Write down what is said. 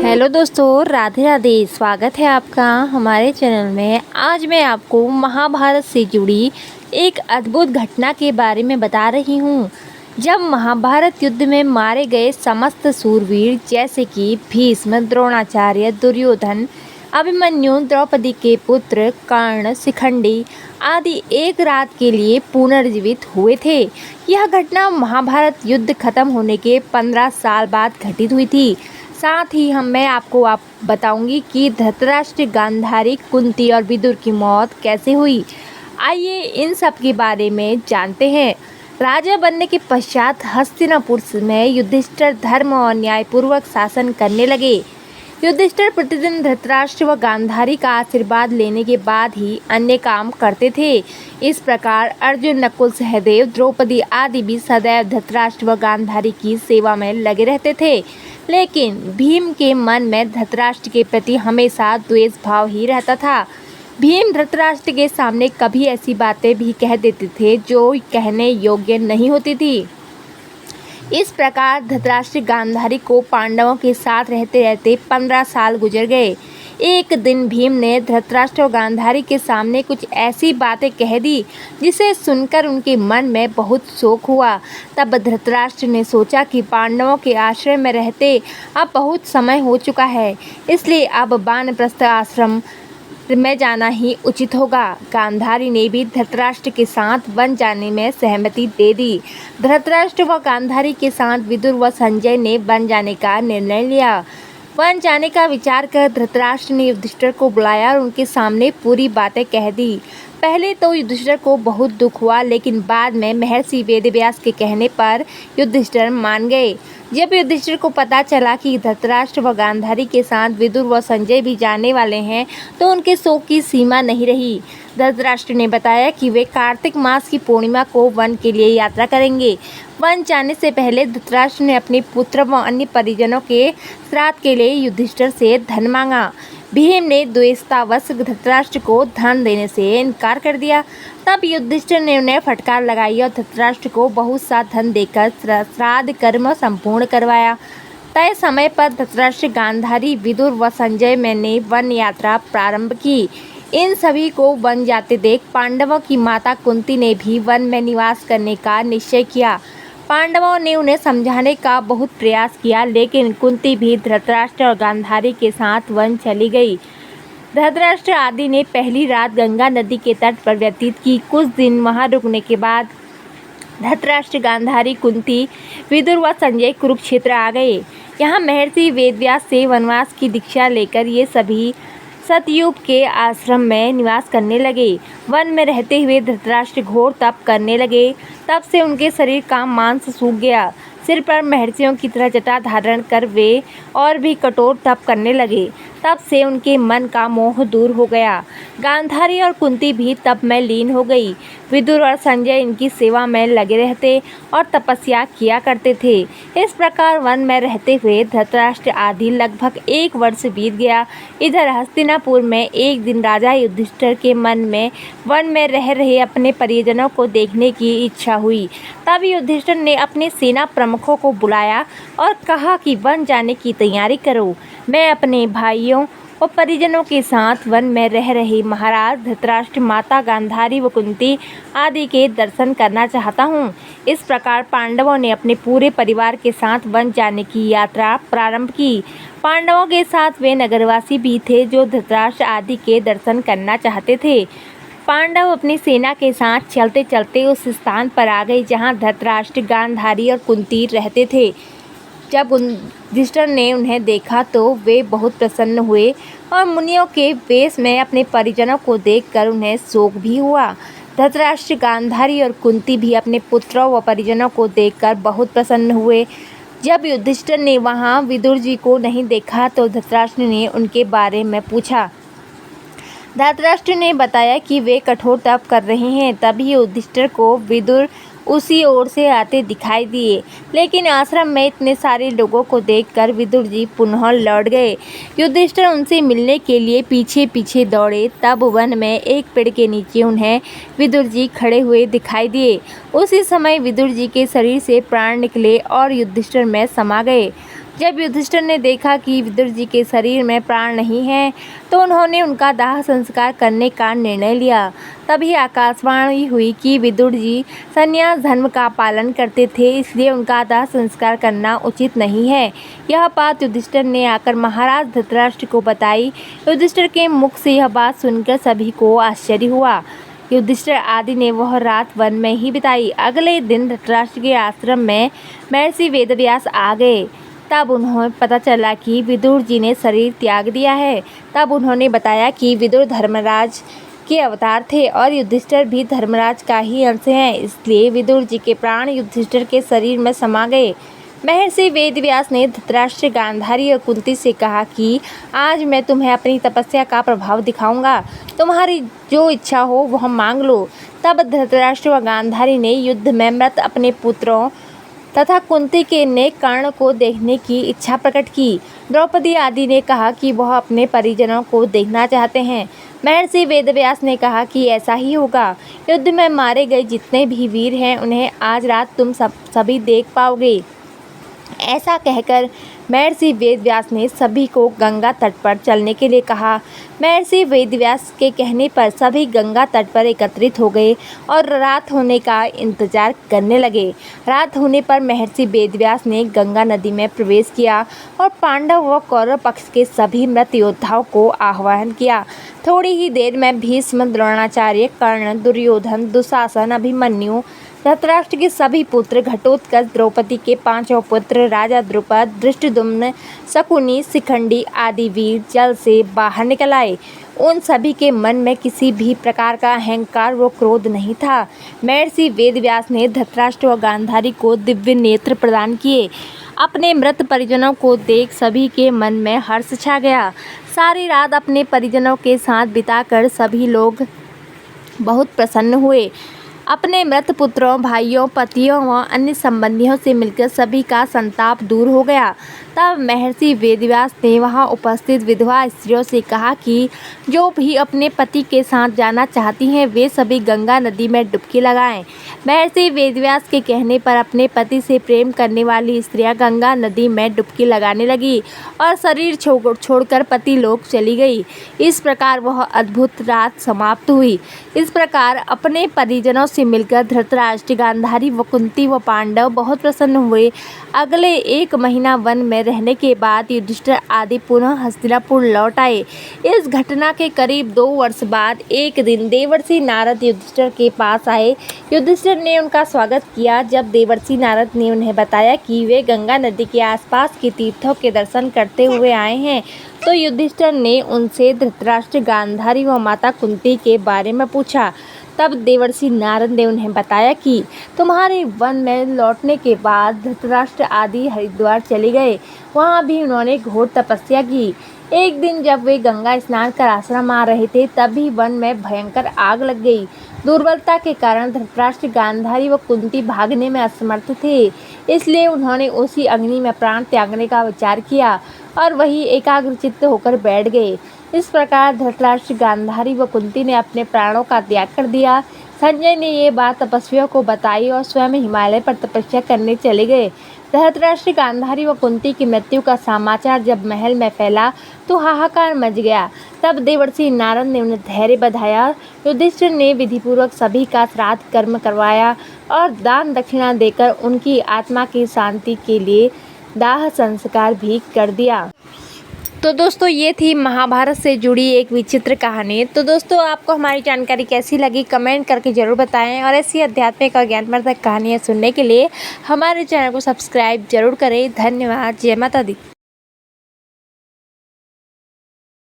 Hello दोस्तों, राधे राधे। स्वागत है आपका हमारे चैनल में। आज मैं आपको महाभारत से जुड़ी एक अद्भुत घटना के बारे में बता रही हूँ। जब महाभारत युद्ध में मारे गए समस्त सूरवीर जैसे कि भीष्म, द्रोणाचार्य, दुर्योधन, अभिमन्यु, द्रौपदी के पुत्र कर्ण, शिखंडी आदि एक रात के लिए पुनर्जीवित हुए थे। यह घटना महाभारत युद्ध खत्म होने के 15 साल बाद घटित हुई थी। साथ ही मैं आपको बताऊंगी कि धृतराष्ट्र, गांधारी, कुंती और विदुर की मौत कैसे हुई। आइए इन सब के बारे में जानते हैं। राजा बनने के पश्चात हस्तिनापुर में युधिष्ठिर धर्म और न्यायपूर्वक शासन करने लगे। युधिष्ठिर प्रतिदिन धृतराष्ट्र व गांधारी का आशीर्वाद लेने के बाद ही अन्य काम करते थे। इस प्रकार अर्जुन, नकुल, सहदेव, द्रौपदी आदि भी सदैव धृतराष्ट्र व गांधारी की सेवा में लगे रहते थे। लेकिन भीम के मन में धृतराष्ट्र के प्रति हमेशा द्वेष भाव ही रहता था। भीम धृतराष्ट्र के सामने कभी ऐसी बातें भी कह देते थे जो कहने योग्य नहीं होती थी। इस प्रकार धृतराष्ट्र गांधारी को पांडवों के साथ रहते रहते 15 साल गुजर गए। एक दिन भीम ने धृतराष्ट्र और गांधारी के सामने कुछ ऐसी बातें कह दी जिसे सुनकर उनके मन में बहुत शोक हुआ। तब धृतराष्ट्र ने सोचा कि पांडवों के आश्रय में रहते अब बहुत समय हो चुका है, इसलिए अब वानप्रस्थ आश्रम में जाना ही उचित होगा। गांधारी ने भी धृतराष्ट्र के साथ वन जाने में सहमति दे दी। धृतराष्ट्र व गांधारी के साथ विदुर व संजय ने वन जाने का निर्णय लिया। वन जाने का विचार कर धृतराष्ट्र ने युधिष्ठिर को बुलाया और उनके सामने पूरी बातें कह दी। पहले तो युधिष्ठिर को बहुत दुख हुआ, लेकिन बाद में महर्षि वेदव्यास के कहने पर युधिष्ठिर मान गए। जब युधिष्ठिर को पता चला कि धृतराष्ट्र व गांधारी के साथ विदुर व संजय भी जाने वाले हैं, तो उनके शोक की सीमा नहीं रही। धृतराष्ट्र ने बताया कि वे कार्तिक मास की पूर्णिमा को वन के लिए यात्रा करेंगे। वन जाने से पहले धृतराष्ट्र ने अपने पुत्र व अन्य परिजनों के श्राद्ध के लिए युधिष्ठिर से धन मांगा। भीम ने द्वेषतावश धृतराष्ट्र को धन देने से इनकार कर दिया। तब युधिष्ठिर ने उन्हें फटकार लगाई और धृतराष्ट्र को बहुत सा धन देकर श्राद्ध कर्म संपूर्ण करवाया। तय समय पर धृतराष्ट्र, गांधारी, विदुर व संजय ने वन यात्रा प्रारंभ की। इन सभी को वन जाते देख पांडवों की माता कुंती ने भी वन में निवास करने का निश्चय किया। पांडवों ने उन्हें समझाने का बहुत प्रयास किया, लेकिन कुंती भी धृतराष्ट्र और गांधारी के साथ वन चली गई। धृतराष्ट्र आदि ने पहली रात गंगा नदी के तट पर व्यतीत की। कुछ दिन वहां रुकने के बाद धृतराष्ट्र, गांधारी, कुंती, विदुर व संजय कुरुक्षेत्र आ गए। यहाँ महर्षि वेदव्यास से वनवास की दीक्षा लेकर ये सभी सतयुग के आश्रम में निवास करने लगे। वन में रहते हुए धृतराष्ट्र घोर तप करने लगे। तब से उनके शरीर का मांस सूख गया। सिर पर महर्षियों की तरह जटा धारण कर वे और भी कठोर तप करने लगे। तब से उनके मन का मोह दूर हो गया। गांधारी और कुंती भी तप में लीन हो गई। विदुर और संजय इनकी सेवा में लगे रहते और तपस्या किया करते थे। इस प्रकार वन में रहते हुए धृतराष्ट्र आदि लगभग 1 वर्ष बीत गया। इधर हस्तिनापुर में एक दिन राजा युधिष्ठिर के मन में वन में रह रहे अपने परिजनों को देखने की इच्छा हुई। तब युधिष्ठिर ने अपने सेना प्रमुखों को बुलाया और कहा कि वन जाने की तैयारी करो। मैं अपने भाइयों और परिजनों के साथ वन में रह रहे महाराज धृतराष्ट्र, माता गांधारी व कुंती आदि के दर्शन करना चाहता हूँ। इस प्रकार पांडवों ने अपने पूरे परिवार के साथ वन जाने की यात्रा प्रारंभ की। पांडवों के साथ वे नगरवासी भी थे जो धृतराष्ट्र आदि के दर्शन करना चाहते थे। पांडव अपनी सेना के साथ चलते चलते उस स्थान पर आ गए जहाँ धृतराष्ट्र, गांधारी और कुंती रहते थे। जब युधिष्ठिर ने उन्हें देखा तो वे बहुत प्रसन्न हुए और मुनियों के वेश में अपने परिजनों को देखकर उन्हें शोक भी हुआ। धृतराष्ट्र, गांधारी और कुंती भी अपने पुत्रों व परिजनों को देखकर बहुत प्रसन्न हुए। जब युधिष्ठिर ने वहां विदुर जी को नहीं देखा तो धृतराष्ट्र ने उनके बारे में पूछा। धृतराष्ट्र ने बताया कि वे कठोर तप कर रहे हैं। तभी युधिष्ठिर को विदुर उसी ओर से आते दिखाई दिए, लेकिन आश्रम में इतने सारे लोगों को देखकर विदुर जी पुनः लौट गए। युधिष्ठिर उनसे मिलने के लिए पीछे पीछे दौड़े, तब वन में एक पेड़ के नीचे उन्हें विदुर जी खड़े हुए दिखाई दिए। उसी समय विदुर जी के शरीर से प्राण निकले और युधिष्ठिर में समा गए। जब युधिष्ठिर ने देखा कि विदुर जी के शरीर में प्राण नहीं है, तो उन्होंने उनका दाह संस्कार करने का निर्णय लिया। तभी आकाशवाणी हुई कि विदुर जी संन्यास धर्म का पालन करते थे, इसलिए उनका दाह संस्कार करना उचित नहीं है। यह बात युधिष्ठिर ने आकर महाराज धृतराष्ट्र को बताई। युधिष्ठिर के मुख से यह बात सुनकर सभी को आश्चर्य हुआ। युधिष्ठिर आदि ने वह रात वन में ही बिताई। अगले दिन धृतराष्ट्र के आश्रम में महर्षि वेदव्यास आ गए। तब उन्हें पता चला कि विदुर जी ने शरीर त्याग दिया है। तब उन्होंने बताया कि विदुर धर्मराज के अवतार थे और युधिष्ठिर भी धर्मराज का ही अंश है, इसलिए विदुर जी के प्राण युधिष्ठिर के शरीर में समा गए। महर्षि वेदव्यास ने धृतराष्ट्र, गांधारी और कुंती से कहा कि आज मैं तुम्हें अपनी तपस्या का प्रभाव दिखाऊंगा, तुम्हारी जो इच्छा हो वह मांग लो। तब धृतराष्ट्र व गांधारी ने युद्ध में मृत अपने पुत्रों तथा कुंती के ने कर्ण को देखने की इच्छा प्रकट की। द्रौपदी आदि ने कहा कि वह अपने परिजनों को देखना चाहते हैं। महर्षि वेदव्यास ने कहा कि ऐसा ही होगा। युद्ध में मारे गए जितने भी वीर हैं, उन्हें आज रात तुम सभी देख पाओगे। ऐसा कहकर महर्षि वेदव्यास ने सभी को गंगा तट पर चलने के लिए कहा। महर्षि वेदव्यास के कहने पर सभी गंगा तट पर एकत्रित हो गए और रात होने का इंतजार करने लगे। रात होने पर महर्षि वेदव्यास ने गंगा नदी में प्रवेश किया और पांडव व कौरव पक्ष के सभी मृत योद्धाओं को आह्वान किया। थोड़ी ही देर में भीष्म, द्रोणाचार्य, कर्ण, दुर्योधन, दुशासन, अभिमन्यु, धृतराष्ट्र के सभी पुत्र, घटोत्कच, द्रौपदी के 5 पुत्र, राजा द्रुपद, धृष्टद्युम्न, शकुनी, शिखंडी आदि वीर जल से बाहर निकल आए। उन सभी के मन में किसी भी प्रकार का अहंकार व क्रोध नहीं था। महर्षि वेदव्यास ने धृतराष्ट्र व गांधारी को दिव्य नेत्र प्रदान किए। अपने मृत परिजनों को देख सभी के मन में हर्ष छा गया। सारी रात अपने परिजनों के साथ बिताकर सभी लोग बहुत प्रसन्न हुए। अपने मृत पुत्रों, भाइयों, पतियों व अन्य संबंधियों से मिलकर सभी का संताप दूर हो गया। तब महर्षि वेदव्यास ने वहां उपस्थित विधवा स्त्रियों से कहा कि जो भी अपने पति के साथ जाना चाहती हैं, वे सभी गंगा नदी में डुबकी लगाएं। महर्षि वेदव्यास के कहने पर अपने पति से प्रेम करने वाली स्त्रियां गंगा नदी में डुबकी लगाने लगी और शरीर छोड़कर पति लोक चली गई। इस प्रकार वह अद्भुत रात समाप्त हुई। इस प्रकार अपने परिजनों से मिलकर धृतराष्ट्र, गांधारी व कुंती व पांडव बहुत प्रसन्न हुए। अगले 1 महीना वन में रहने के बाद युधिष्ठिर आदि पुनः हस्तिनापुर लौट आए। इस घटना के करीब 2 वर्ष बाद एक दिन देवर्षि नारद युधिष्ठिर के पास आए। युधिष्ठिर ने उनका स्वागत किया। जब देवर्षि नारद ने उन्हें बताया कि वे गंगा नदी के आसपास के तीर्थों के दर्शन करते हुए आए हैं, तो युधिष्ठिर ने उनसे धृतराष्ट्र, गांधारी व माता कुंती के बारे में पूछा। तब देवर्षि नारद ने उन्हें बताया कि तुम्हारे वन में लौटने के बाद धृतराष्ट्र आदि हरिद्वार चले गए। वहाँ भी उन्होंने घोर तपस्या की। एक दिन जब वे गंगा स्नान कर आश्रम आ रहे थे, तभी वन में भयंकर आग लग गई। दुर्बलता के कारण धृतराष्ट्र, गांधारी व कुंती भागने में असमर्थ थे, इसलिए उन्होंने उसी अग्नि में प्राण त्यागने का विचार किया और वही एकाग्रचित्त होकर बैठ गए। इस प्रकार धृतराष्ट्र, गांधारी व कुंती ने अपने प्राणों का त्याग कर दिया। संजय ने ये बात तपस्वियों को बताई और स्वयं हिमालय पर तपस्या करने चले गए। धृतराष्ट्र, गांधारी व कुंती की मृत्यु का समाचार जब महल में फैला तो हाहाकार मच गया। तब देवर्षि नारद ने उन्हें धैर्य बधाया। युधिष्ठिर ने विधिपूर्वक सभी का श्राद्ध कर्म करवाया और दान दक्षिणा देकर उनकी आत्मा की शांति के लिए दाह संस्कार भी कर दिया। तो दोस्तों, ये थी महाभारत से जुड़ी एक विचित्र कहानी। तो दोस्तों, आपको हमारी जानकारी कैसी लगी कमेंट करके ज़रूर बताएं और ऐसी आध्यात्मिक और ज्ञानवर्धक कहानियाँ सुनने के लिए हमारे चैनल को सब्सक्राइब जरूर करें। धन्यवाद। जय माता दी।